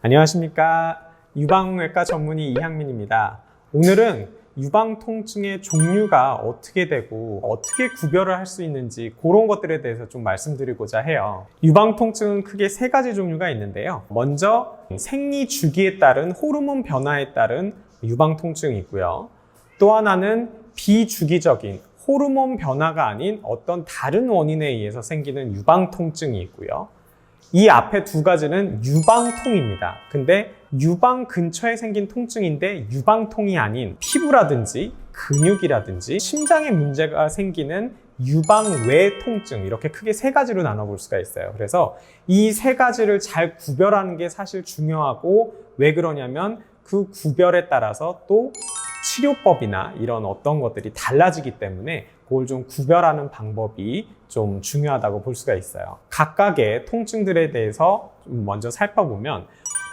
안녕하십니까. 유방외과 전문의 이향민입니다. 오늘은 유방통증의 종류가 어떻게 되고 어떻게 구별을 할 수 있는지 그런 것들에 대해서 좀 말씀드리고자 해요. 유방통증은 크게 세 가지 종류가 있는데요. 먼저 생리 주기에 따른 호르몬 변화에 따른 유방통증이 있고요. 또 하나는 비주기적인 호르몬 변화가 아닌 어떤 다른 원인에 의해서 생기는 유방통증이 있고요. 이 앞에 두 가지는 유방통입니다. 근데 유방 근처에 생긴 통증인데 유방통이 아닌 피부라든지 근육이라든지 심장에 문제가 생기는 유방외 통증, 이렇게 크게 세 가지로 나눠볼 수가 있어요. 그래서 이 세 가지를 잘 구별하는 게 사실 중요하고, 왜 그러냐면 그 구별에 따라서 또 치료법이나 이런 어떤 것들이 달라지기 때문에 그걸 좀 구별하는 방법이 좀 중요하다고 볼 수가 있어요. 각각의 통증들에 대해서 좀 먼저 살펴보면,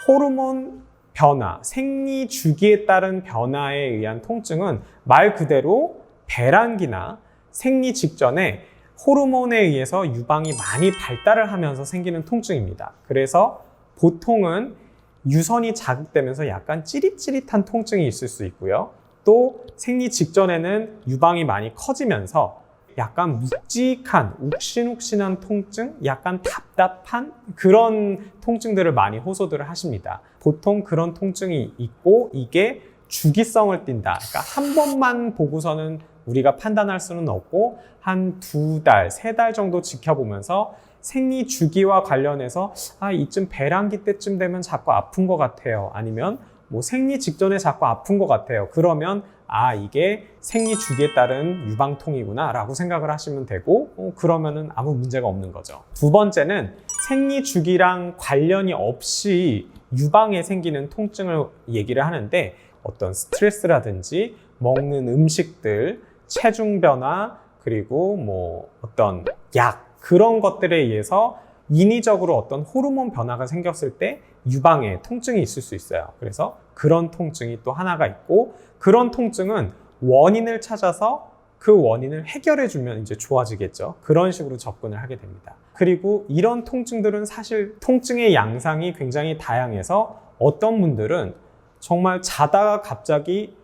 호르몬 변화, 생리 주기에 따른 변화에 의한 통증은 말 그대로 배란기나 생리 직전에 호르몬에 의해서 유방이 많이 발달을 하면서 생기는 통증입니다. 그래서 보통은 유선이 자극되면서 약간 찌릿찌릿한 통증이 있을 수 있고요. 또 생리 직전에는 유방이 많이 커지면서 약간 묵직한, 욱신욱신한 통증, 약간 답답한 그런 통증들을 많이 호소들을 하십니다. 보통 그런 통증이 있고 이게 주기성을 띈다. 그러니까 한 번만 보고서는 우리가 판단할 수는 없고 한 2달, 3달 정도 지켜보면서 생리 주기와 관련해서 이쯤 배란기 때쯤 되면 자꾸 아픈 것 같아요. 아니면 생리 직전에 자꾸 아픈 것 같아요. 그러면 이게 생리 주기에 따른 유방통이구나 라고 생각을 하시면 되고, 그러면은 아무 문제가 없는 거죠. 두 번째는 생리 주기랑 관련이 없이 유방에 생기는 통증을 얘기를 하는데, 어떤 스트레스라든지 먹는 음식들, 체중 변화, 그리고 어떤 약, 그런 것들에 의해서 인위적으로 어떤 호르몬 변화가 생겼을 때 유방에 통증이 있을 수 있어요. 그래서 그런 통증이 또 하나가 있고, 그런 통증은 원인을 찾아서 그 원인을 해결해 주면 이제 좋아지겠죠. 그런 식으로 접근을 하게 됩니다. 그리고 이런 통증들은 사실 통증의 양상이 굉장히 다양해서, 어떤 분들은 정말 자다가 갑자기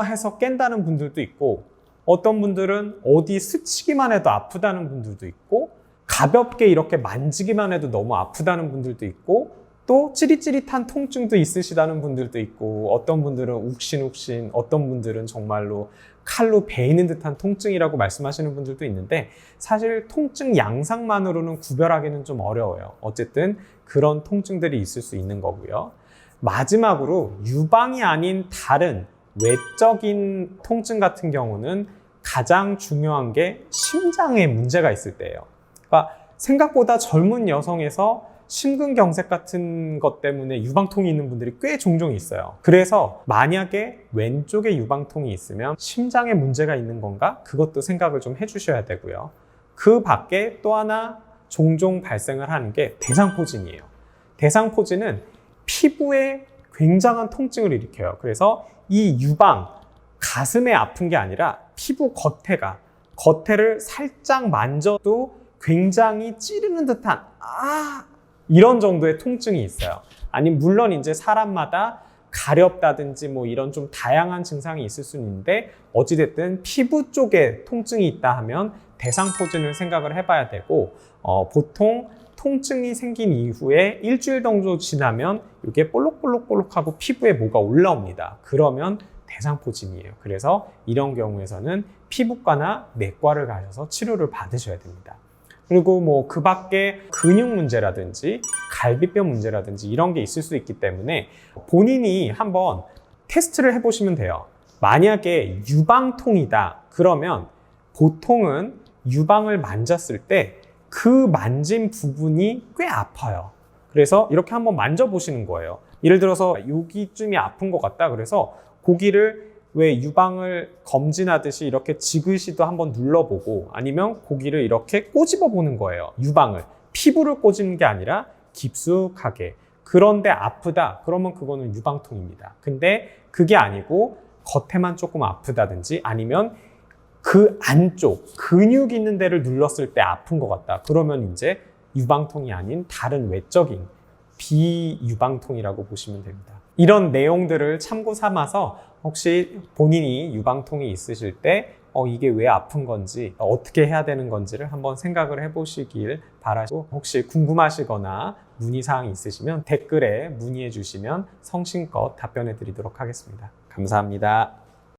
해서 깬다는 분들도 있고, 어떤 분들은 어디 스치기만 해도 아프다는 분들도 있고, 가볍게 이렇게 만지기만 해도 너무 아프다는 분들도 있고, 또 찌릿찌릿한 통증도 있으시다는 분들도 있고, 어떤 분들은 욱신욱신, 어떤 분들은 정말로 칼로 베이는 듯한 통증이라고 말씀하시는 분들도 있는데, 사실 통증 양상만으로는 구별하기는 좀 어려워요. 어쨌든 그런 통증들이 있을 수 있는 거고요. 마지막으로 유방이 아닌 다른 외적인 통증 같은 경우는 가장 중요한 게 심장에 문제가 있을 때예요. 그러니까 생각보다 젊은 여성에서 심근경색 같은 것 때문에 유방통이 있는 분들이 꽤 종종 있어요. 그래서 만약에 왼쪽에 유방통이 있으면 심장에 문제가 있는 건가? 그것도 생각을 좀 해주셔야 되고요. 그 밖에 또 하나 종종 발생을 하는 게 대상포진이에요. 대상포진은 피부에 굉장한 통증을 일으켜요. 그래서 이 유방, 가슴에 아픈 게 아니라 피부 겉에를 살짝 만져도 굉장히 찌르는 듯한 이런 정도의 통증이 있어요. 아니, 물론 이제 사람마다 가렵다든지 이런 좀 다양한 증상이 있을 수는 있는데, 어찌됐든 피부 쪽에 통증이 있다 하면 대상포진을 생각을 해봐야 되고, 보통 통증이 생긴 이후에 일주일 정도 지나면 이게 볼록볼록볼록하고 피부에 뭐가 올라옵니다. 그러면 대상포진이에요. 그래서 이런 경우에서는 피부과나 내과를 가셔서 치료를 받으셔야 됩니다. 그리고 그 밖에 근육 문제라든지 갈비뼈 문제라든지 이런 게 있을 수 있기 때문에 본인이 한번 테스트를 해보시면 돼요. 만약에 유방통이다 그러면 보통은 유방을 만졌을 때 그 만진 부분이 꽤 아파요. 그래서 이렇게 한번 만져보시는 거예요. 예를 들어서 여기쯤이 아픈 것 같다. 그래서 고기를 왜 유방을 검진하듯이 이렇게 지그시도 한번 눌러보고, 아니면 고기를 이렇게 꼬집어 보는 거예요. 유방을. 피부를 꼬집는 게 아니라 깊숙하게. 그런데 아프다 그러면 그거는 유방통입니다. 근데 그게 아니고 겉에만 조금 아프다든지, 아니면 그 안쪽 근육 있는 데를 눌렀을 때 아픈 것 같다 그러면 이제 유방통이 아닌 다른 외적인 비유방통이라고 보시면 됩니다. 이런 내용들을 참고 삼아서 혹시 본인이 유방통이 있으실 때 이게 왜 아픈 건지 어떻게 해야 되는 건지를 한번 생각을 해보시길 바라고, 혹시 궁금하시거나 문의사항이 있으시면 댓글에 문의해 주시면 성심껏 답변해 드리도록 하겠습니다. 감사합니다.